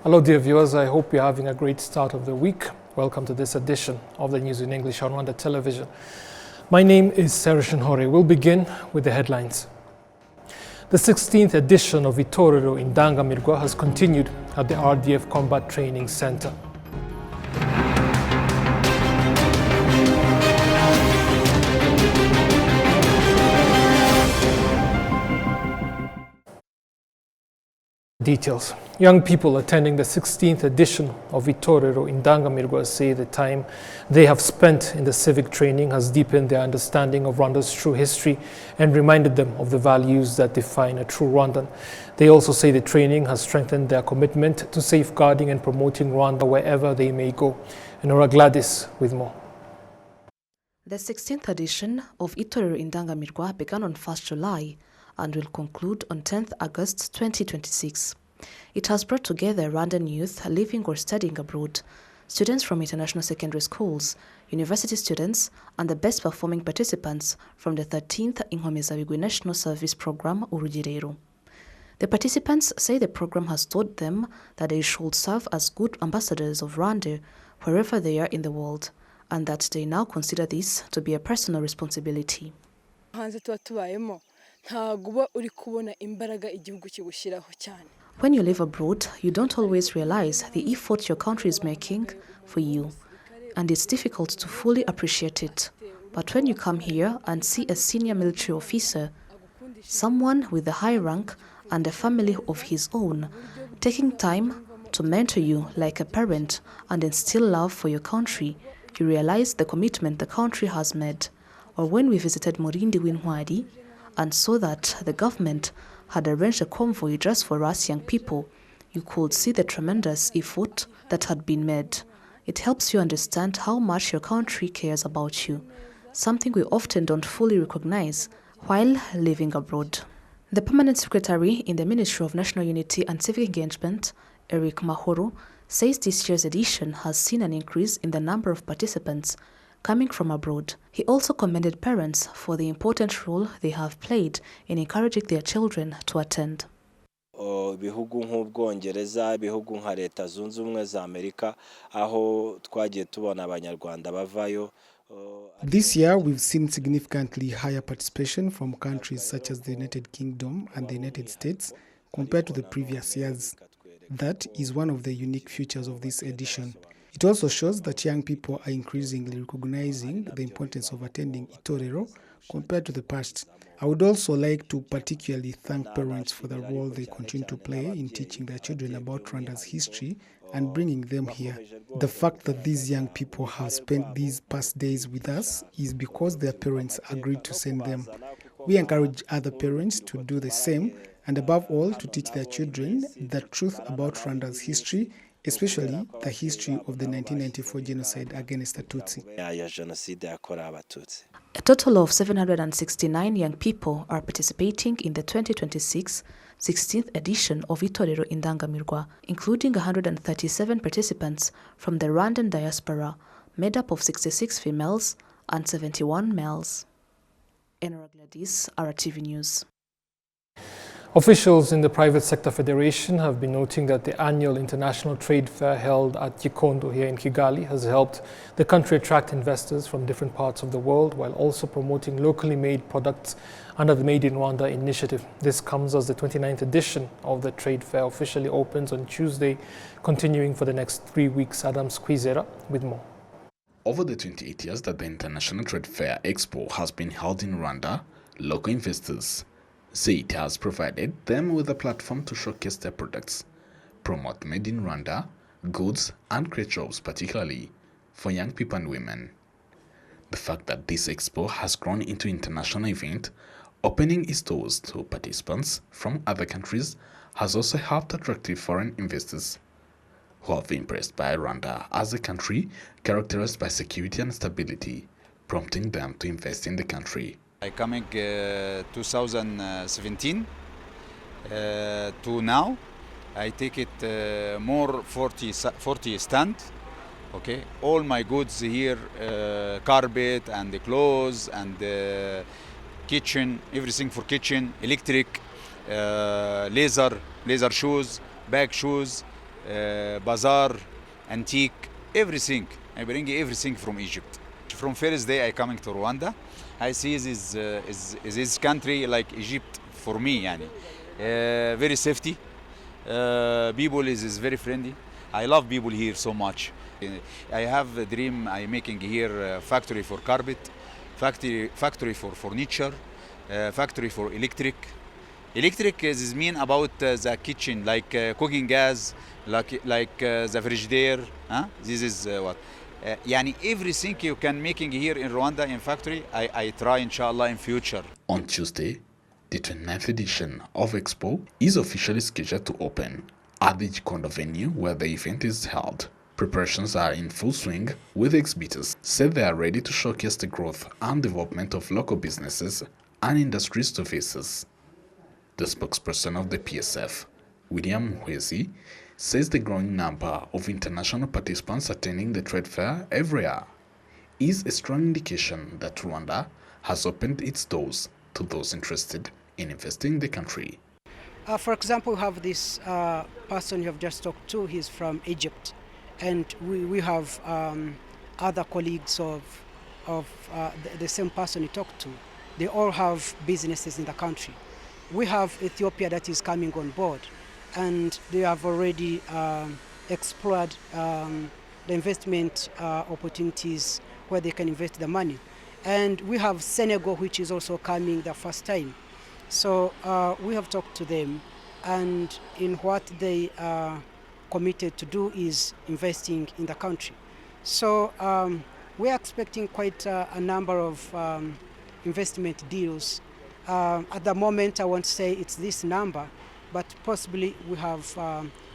Hello dear viewers, I hope you're having a great start of the week. Welcome to this edition of the News in English on Rwanda Television. My name is Sarashan Hore. We'll begin with the headlines. The 16th edition of Itorero in Dangamirwa has continued at the RDF Combat Training Center. Details. Young people attending the 16th edition of Itorero in Dangamirwa say the time they have spent in the civic training has deepened their understanding of Rwanda's true history and reminded them of the values that define a true Rwandan. They also say the training has strengthened their commitment to safeguarding and promoting Rwanda wherever they may go. Nora Gladys with more. The 16th edition of Itorero in Dangamirwa began on 1st July and will conclude on 10th August 2026. It has brought together Rwandan youth living or studying abroad, students from international secondary schools, university students, and the best performing participants from the 13th Inkomezabigwi National Service Program, Urugerero. The participants say the program has taught them that they should serve as good ambassadors of Rwanda wherever they are in the world, and that they now consider this to be a personal responsibility. When you live abroad, you don't always realize the effort your country is making for you, and it's difficult to fully appreciate it. But when you come here and see a senior military officer, someone with a high rank and a family of his own, taking time to mentor you like a parent and instill love for your country, you realize the commitment the country has made. Or when we visited Murindi Winwadi and saw that the government had arranged a convoy just for us young people, you could see the tremendous effort that had been made. It helps you understand how much your country cares about you, something we often don't fully recognize while living abroad. The permanent secretary in the Ministry of National Unity and Civic Engagement, Eric Mahoro, says this year's edition has seen an increase in the number of participants coming from abroad. He also commended parents for the important role they have played in encouraging their children to attend. Ibihugu nk'Ubwongereza, ibihugu nka Leta Zunze Ubumwe za Amerika, aho twagiye tubona abanyarwanda bavayo. This year, we've seen significantly higher participation from countries such as the United Kingdom and the United States compared to the previous years. That is one of the unique features of this edition. It also shows that young people are increasingly recognizing the importance of attending Itorero compared to the past. I would also like to particularly thank parents for the role they continue to play in teaching their children about Rwanda's history and bringing them here. The fact that these young people have spent these past days with us is because their parents agreed to send them. We encourage other parents to do the same and above all to teach their children the truth about Rwanda's history, especially the history of the 1994 genocide against the Tutsi. A total of 769 young people are participating in the 2026 16th edition of Itorero in Dangamirwa, including 137 participants from the Rwandan diaspora, made up of 66 females and 71 males. Enora Gladys, RwandaTV News. Officials in the Private Sector Federation have been noting that the annual international trade fair held at Gikondo here in Kigali has helped the country attract investors from different parts of the world while also promoting locally made products under the Made in Rwanda initiative. This comes as the 29th edition of the trade fair officially opens on Tuesday, continuing for the next 3 weeks. Adam Squizera with more. Over the 28 years that the International Trade Fair Expo has been held in Rwanda, local investors say it has provided them with a platform to showcase their products, promote Made in Rwanda goods, and create jobs, particularly for young people and women. The fact that this expo has grown into an international event, opening its doors to participants from other countries, has also helped attract foreign investors who have been impressed by Rwanda as a country characterized by security and stability, prompting them to invest in the country. Coming 2017 to now, I take it more 40 stand. Okay, all my goods here, carpet and the clothes and the kitchen, everything for kitchen, electric, laser shoes, bag shoes, bazaar, antique, everything. I bring everything from Egypt. From first day I coming to Rwanda, I see this country like Egypt for me, yani. Very safety. People is very friendly. I love people here so much. I have a dream. I'm making here a factory for carpet, factory for furniture, factory for electric. Electric is mean about the kitchen, like cooking gas, like the frigidaire. Huh? This is what. Yani everything you can making here in Rwanda in factory, I try inshallah in future. On Tuesday, the 29th edition of Expo is officially scheduled to open at the Gikondo venue where the event is held. Preparations are in full swing, with exhibitors said they are ready to showcase the growth and development of local businesses and industries to visitors. The spokesperson of the PSF, William Mwezi, says the growing number of international participants attending the trade fair every year is a strong indication that Rwanda has opened its doors to those interested in investing in the country. For example, we have this person you have just talked to. He's from Egypt, and we have other colleagues of the same person you talked to. They all have businesses in the country. We have Ethiopia that is coming on board, and they have already explored the investment opportunities where they can invest the money. And we have Senegal, which is also coming the first time. So we have talked to them, and in what they are committed to do is investing in the country. So we are expecting quite a number of investment deals. At the moment, I won't say it's this number, but possibly we have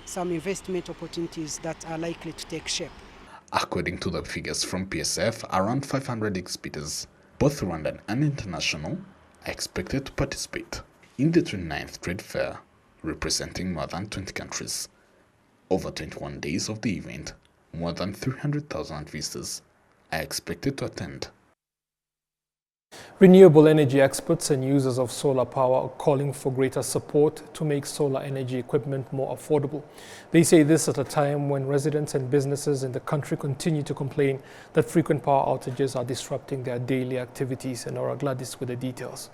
some investment opportunities that are likely to take shape. According to the figures from PSF, around 500 exhibitors, both Rwandan and international, are expected to participate in the 29th trade fair, representing more than 20 countries. Over 21 days of the event, more than 300,000 visitors are expected to attend. Renewable energy experts and users of solar power are calling for greater support to make solar energy equipment more affordable. They say this at a time when residents and businesses in the country continue to complain that frequent power outages are disrupting their daily activities. And Nora Gladys with the details.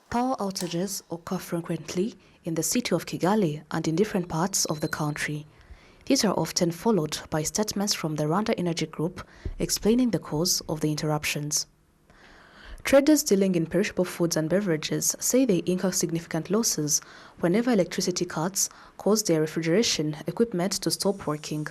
Power outages occur frequently in the city of Kigali and in different parts of the country. These are often followed by statements from the Rwanda Energy Group explaining the cause of the interruptions. Traders dealing in perishable foods and beverages say they incur significant losses whenever electricity cuts cause their refrigeration equipment to stop working.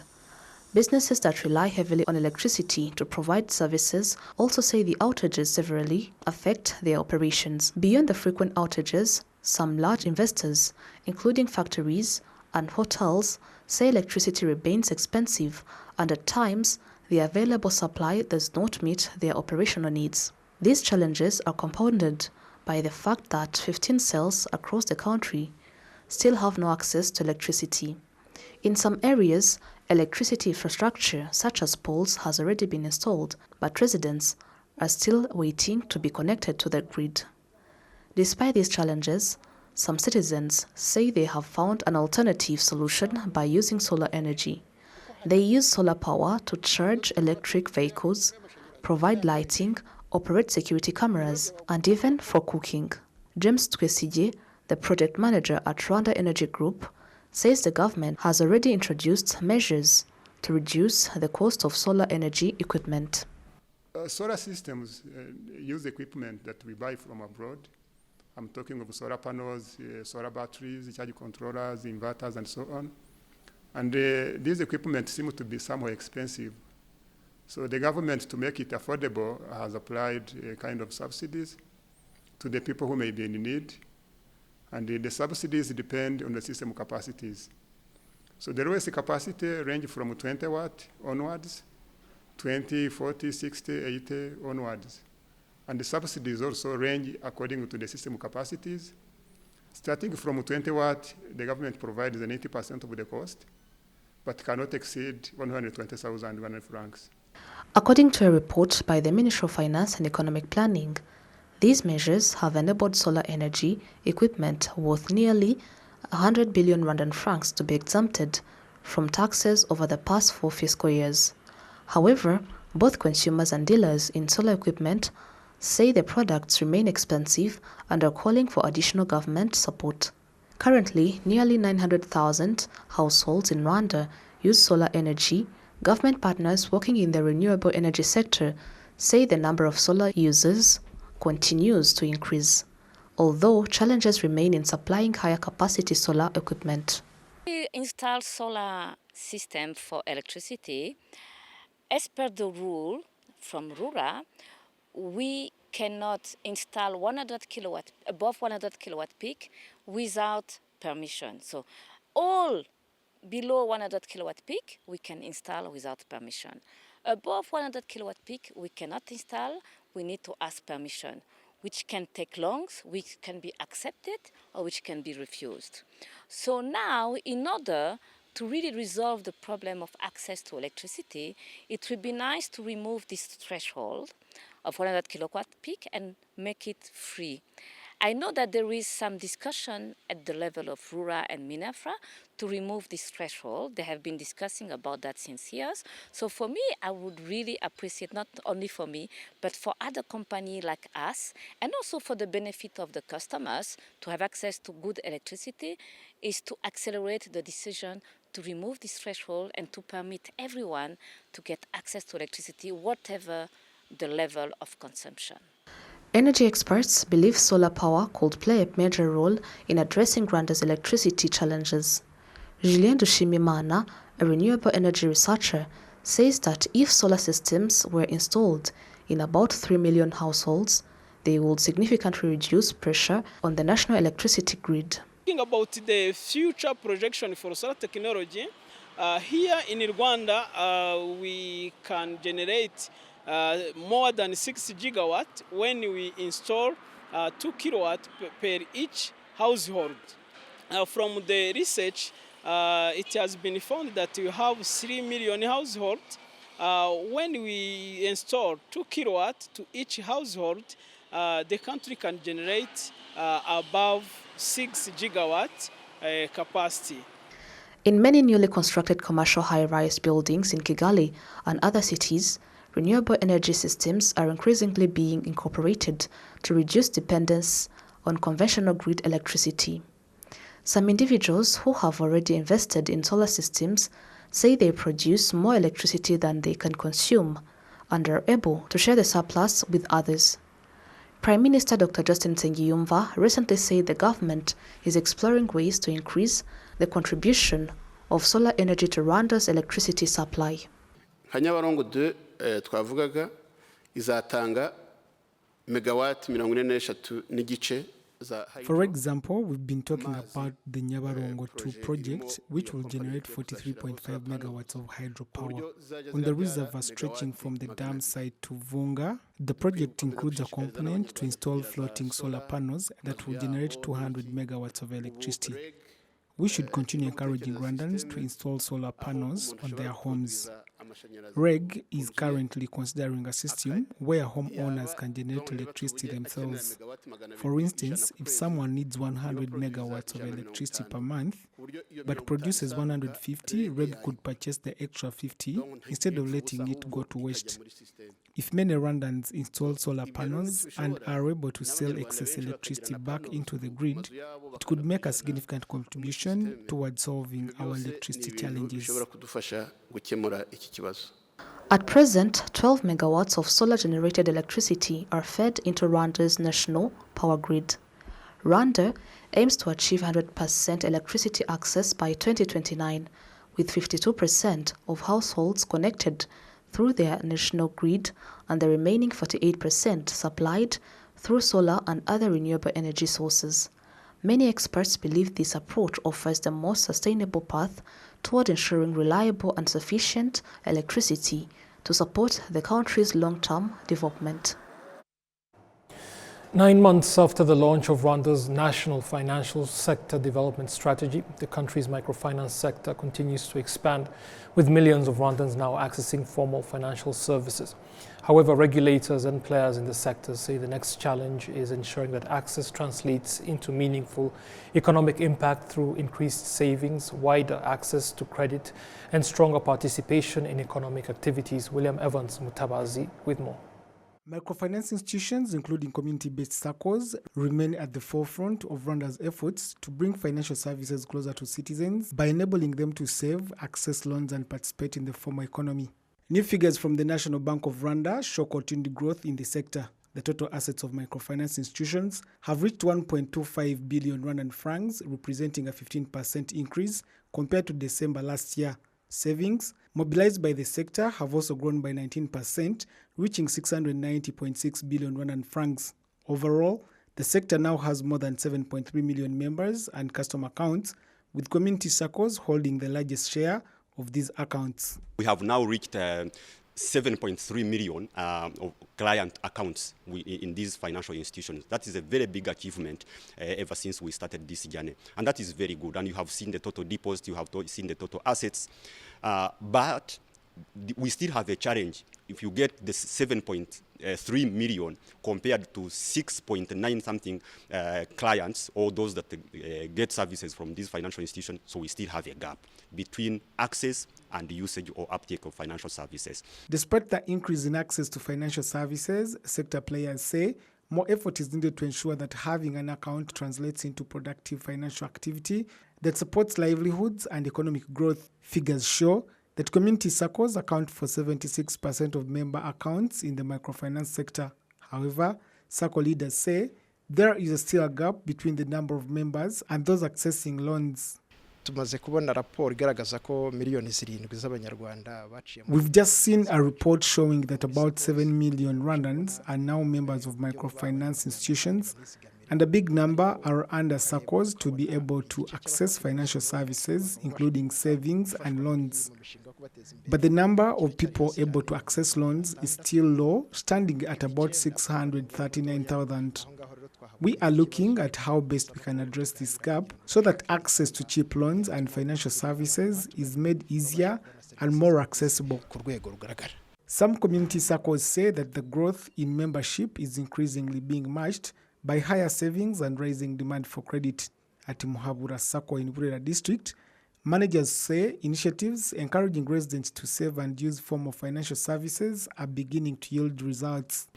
Businesses that rely heavily on electricity to provide services also say the outages severely affect their operations. Beyond the frequent outages, some large investors, including factories and hotels, say electricity remains expensive and at times the available supply does not meet their operational needs. These challenges are compounded by the fact that 15 cells across the country still have no access to electricity. In some areas, electricity infrastructure such as poles has already been installed, but residents are still waiting to be connected to the grid. Despite these challenges, some citizens say they have found an alternative solution by using solar energy. They use solar power to charge electric vehicles, provide lighting, operate security cameras, and even for cooking. James Twesige, the project manager at Rwanda Energy Group, says the government has already introduced measures to reduce the cost of solar energy equipment. Solar systems use equipment that we buy from abroad. I'm talking of solar panels, solar batteries, charge controllers, inverters, and so on. And these equipment seem to be somewhat expensive. So the government, to make it affordable, has applied a kind of subsidies to the people who may be in need. And the subsidies depend on the system capacities. So the lowest capacity range from 20 watt onwards, 20, 40, 60, 80 onwards. And the subsidies also range according to the system capacities. Starting from 20 watt, the government provides 80% of the cost, but cannot exceed 120,000 francs. According to a report by the Ministry of Finance and Economic Planning, these measures have enabled solar energy equipment worth nearly 100 billion Rwandan francs to be exempted from taxes over the past 4 fiscal years. However, both consumers and dealers in solar equipment say the products remain expensive and are calling for additional government support. Currently, nearly 900,000 households in Rwanda use solar energy. Government partners working in the renewable energy sector say the number of solar users continues to increase, although challenges remain in supplying higher capacity solar equipment. We install solar system for electricity. As per the rule from RURA, we cannot install 100 kilowatt, above 100 kilowatt peak without permission. So all below 100 kilowatt peak, we can install without permission. Above 100 kilowatt peak, we cannot install, we need to ask permission, which can take long, which can be accepted, or which can be refused. So now, in order to really resolve the problem of access to electricity, it would be nice to remove this threshold of 100 kilowatt peak and make it free. I know that there is some discussion at the level of RURA and MINAFRA to remove this threshold. They have been discussing about that since years. So for me, I would really appreciate, not only for me, but for other companies like us, and also for the benefit of the customers to have access to good electricity, is to accelerate the decision to remove this threshold and to permit everyone to get access to electricity, whatever the level of consumption. Energy experts believe solar power could play a major role in addressing Rwanda's electricity challenges. Julien Dushimimana, a renewable energy researcher, says that if solar systems were installed in about 3 million households, they would significantly reduce pressure on the national electricity grid. Talking about the future projection for solar technology, here in Rwanda, we can generate more than 6 gigawatt when we install 2 kilowatt per each household. From the research, it has been found that we have 3 million households. When we install 2 kilowatt to each household, the country can generate above 6 gigawatt capacity. In many newly constructed commercial high-rise buildings in Kigali and other cities, renewable energy systems are increasingly being incorporated to reduce dependence on conventional grid electricity. Some individuals who have already invested in solar systems say they produce more electricity than they can consume and are able to share the surplus with others. Prime Minister Dr. Justin Nsengiyumva recently said the government is exploring ways to increase the contribution of solar energy to Rwanda's electricity supply. Nyabarongo 2 twavugaga izatanga megawati 43 n'igice. For example, we've been talking about the Nyabarongo 2 project, which will generate 43.5 megawatts of hydropower on the reservoir stretching from the dam site to Vunga. The project includes a component to install floating solar panels that will generate 200 megawatts of electricity. We should continue encouraging Rwandans to install solar panels on their homes. REG is currently considering a system where homeowners can generate electricity themselves. For instance, if someone needs 100 megawatts of electricity per month, but produces 150, REG could purchase the extra 50 instead of letting it go to waste. If many Rwandans install solar panels and are able to sell excess electricity back into the grid, it could make a significant contribution towards solving our electricity challenges. At present, 12 megawatts of solar-generated electricity are fed into Rwanda's national power grid. Rwanda aims to achieve 100% electricity access by 2029, with 52% of households connected through their national grid and the remaining 48% supplied through solar and other renewable energy sources. Many experts believe this approach offers the most sustainable path toward ensuring reliable and sufficient electricity to support the country's long-term development. 9 months after the launch of Rwanda's National Financial Sector Development Strategy, the country's microfinance sector continues to expand, with millions of Rwandans now accessing formal financial services. However, regulators and players in the sector say the next challenge is ensuring that access translates into meaningful economic impact through increased savings, wider access to credit, and stronger participation in economic activities. William Evans Mutabazi with more. Microfinance institutions, including community-based SACCOs, remain at the forefront of Rwanda's efforts to bring financial services closer to citizens by enabling them to save, access loans, and participate in the formal economy. New figures from the National Bank of Rwanda show continued growth in the sector. The total assets of microfinance institutions have reached 1.25 billion Rwandan francs, representing a 15% increase compared to December last year. Savings mobilized by the sector have also grown by 19%, reaching 690.6 billion Rwandan francs. Overall, the sector now has more than 7.3 million members and customer accounts, with community SACCOs holding the largest share of these accounts. We have now reached 7.3 million of client accounts in these financial institutions. That is a very big achievement ever since we started this journey. And that is very good. And you have seen the total deposits, you have seen the total assets. But we still have a challenge. If you get the 7.3 million compared to 6.9 something clients, or those that get services from these financial institutions, so we still have a gap between access and usage or uptake of financial services. Despite the increase in access to financial services, sector players say more effort is needed to ensure that having an account translates into productive financial activity that supports livelihoods and economic growth. Figures show that community SACCOs account for 76% of member accounts in the microfinance sector. However, SACCO leaders say there is still a gap between the number of members and those accessing loans. We've just seen a report showing that about 7 million Rwandans are now members of microfinance institutions, and a big number are under SACCOs to be able to access financial services, including savings and loans. But the number of people able to access loans is still low, standing at about 639,000. We are looking at how best we can address this gap so that access to cheap loans and financial services is made easier and more accessible. Some community SACCOs say that the growth in membership is increasingly being matched by higher savings and rising demand for credit. At Muhabura SACCO in Burera district, managers say initiatives encouraging residents to save and use formal financial services are beginning to yield results.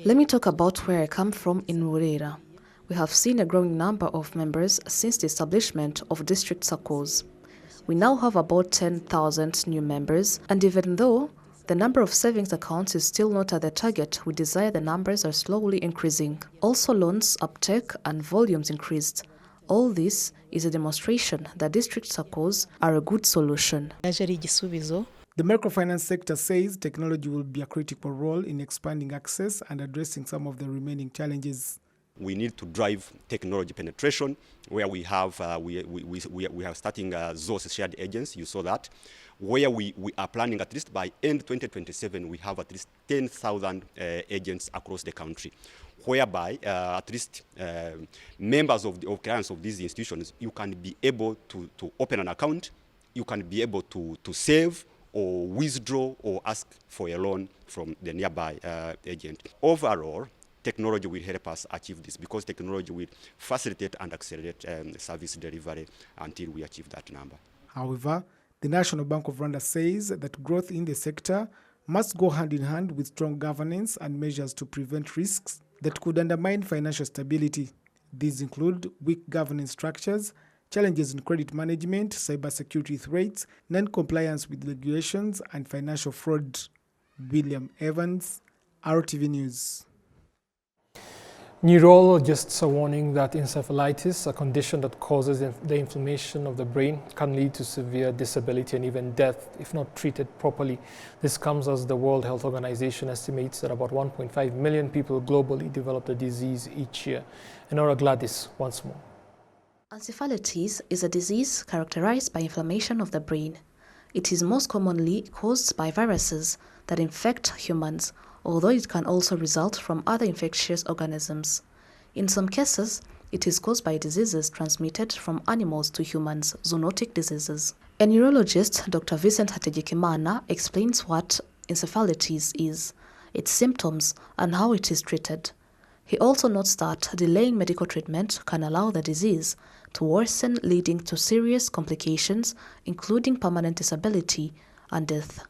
Let me talk about where I come from in Rwanda. We have seen a growing number of members since the establishment of district SACCOs. We now have about 10,000 new members, and even though the number of savings accounts is still not at the target we desire, the numbers are slowly increasing. Also, loans uptake and volumes increased. All this is a demonstration that district SACCOs are a good solution. The microfinance sector says technology will be a critical role in expanding access and addressing some of the remaining challenges. We need to drive technology penetration, where we have we are starting those shared agents. You saw that, where we are planning at least by end 2027 we have at least 10,000 agents across the country, whereby at least members of clients of these institutions, you can be able to open an account, you can be able to save or withdraw or ask for a loan from the nearby agent. Overall, technology will help us achieve this, because technology will facilitate and accelerate service delivery until we achieve that number. However, the National Bank of Rwanda says that growth in the sector must go hand in hand with strong governance and measures to prevent risks that could undermine financial stability. These include weak governance structures, challenges in credit management, cybersecurity threats, non-compliance with regulations, and financial fraud. William Evans, RTV News. Neurologists are warning that encephalitis, a condition that causes the inflammation of the brain, can lead to severe disability and even death if not treated properly. This comes as the World Health Organization estimates that about 1.5 million people globally develop the disease each year. Enora Gladys once more. Encephalitis is a disease characterized by inflammation of the brain. It is most commonly caused by viruses that infect humans, although it can also result from other infectious organisms. In some cases, it is caused by diseases transmitted from animals to humans, zoonotic diseases. A neurologist, Dr. Vincent Hategekimana, explains what encephalitis is, its symptoms, and how it is treated. He also notes that delaying medical treatment can allow the disease to worsen, leading to serious complications, including permanent disability and death.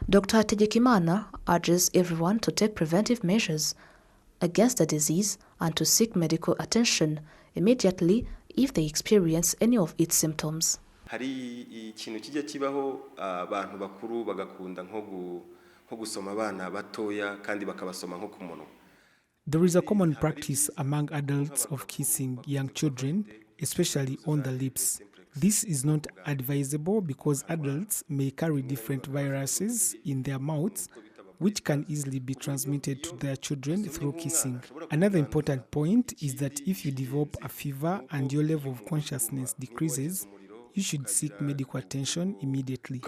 Dr. Hategekimana urges everyone to take preventive measures against the disease and to seek medical attention immediately if they experience any of its symptoms. Hari ikintu kijya kibaho abantu bakuru bagakunda nko gusoma abana batoya kandi bakabasoma nko ku munwa. There is a common practice among adults of kissing young children, especially on the lips. This is not advisable because adults may carry different viruses in their mouths, which can easily be transmitted to their children through kissing. Another important point is that if you develop a fever and your level of consciousness decreases, you should seek medical attention immediately.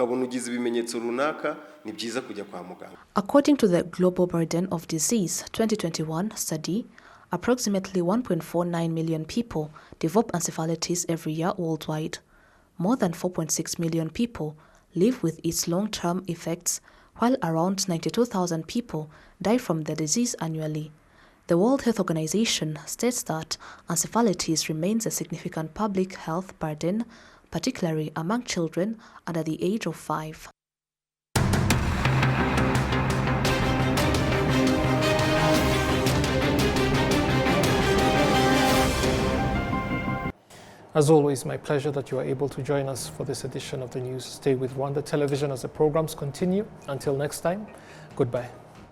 According to the Global Burden of Disease 2021 study, approximately 1.49 million people develop encephalitis every year worldwide. More than 4.6 million people live with its long-term effects, while around 92,000 people die from the disease annually. The World Health Organization states that encephalitis remains a significant public health burden, particularly among children under the age of 5. As always, my pleasure that you are able to join us for this edition of the news. Stay with Rwanda Television as the programs continue. Until next time, goodbye.